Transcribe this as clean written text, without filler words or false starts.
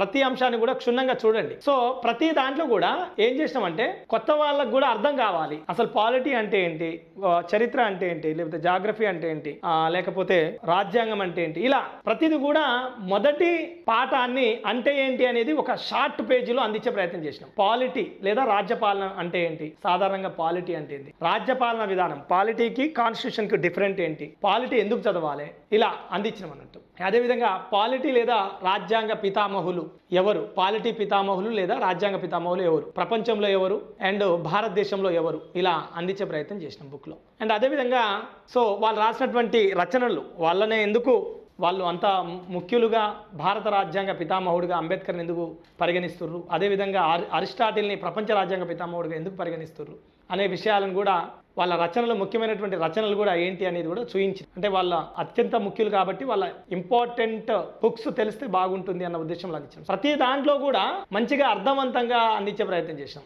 ప్రతి అంశాన్ని కూడా క్షుణ్ణంగా చూడండి. సో ప్రతి దాంట్లో కూడా ఏం చేసినామంటే కొత్త వాళ్ళకు కూడా అర్థం కావాలి అసలు పాలిటీ అంటే ఏంటి, చరిత్ర అంటే ఏంటి, లేకపోతే జాగ్రఫీ అంటే ఏంటి, లేకపోతే రాజ్యాంగం అంటే ఏంటి, ఇలా ప్రతిది కూడా మొదటి పాఠాన్ని అంటే ఏంటి అనేది ఒక షార్ట్ పేజీలో అందించే ప్రయత్నం చేసినాం. పాలిటీ లేదా రాజ్యపాలన అంటే ఏంటి, సాధారణంగా పాలిటీ అంటే ఏంటి, రాజ్యపాలన విధానం, పాలిటీకి కాన్స్టిట్యూషన్ కి డిఫరెంట్ ఏంటి, పాలిటీ ఎందుకు చదవాలి, ఇలా అందించినాం అన్నట్టు. అదేవిధంగా పాలిటీ లేదా రాజ్యాంగ పితామహులు ఎవరు, పాలిటీ పితామహులు లేదా రాజ్యాంగ పితామహులు ఎవరు, ప్రపంచంలో ఎవరు అండ్ భారతదేశంలో ఎవరు, ఇలా అందించే ప్రయత్నం చేసినాం బుక్లో. అండ్ అదేవిధంగా సో వాళ్ళు రాసినటువంటి రచనలు వాళ్ళనే ఎందుకు వాళ్ళు అంత ముఖ్యులుగా భారత రాజ్యాంగ పితామహుడిగా అంబేద్కర్ని ఎందుకు పరిగణిస్తుర్రు, అదేవిధంగా అరిస్టాటిల్ని ప్రపంచ రాజ్యాంగ పితామహుడిగా ఎందుకు పరిగణిస్తుర్రు అనే విషయాలను కూడా వాళ్ళ రచనలు, ముఖ్యమైనటువంటి రచనలు కూడా ఏంటి అనేది కూడా చూయించి, అంటే వాళ్ళ అత్యంత ముఖ్యులు కాబట్టి వాళ్ళ ఇంపార్టెంట్ బుక్స్ తెలిస్తే బాగుంటుంది అన్న ఉద్దేశంలో అందించాం. ప్రతి దాంట్లో కూడా మంచిగా అర్థవంతంగా అందించే ప్రయత్నం చేసాం.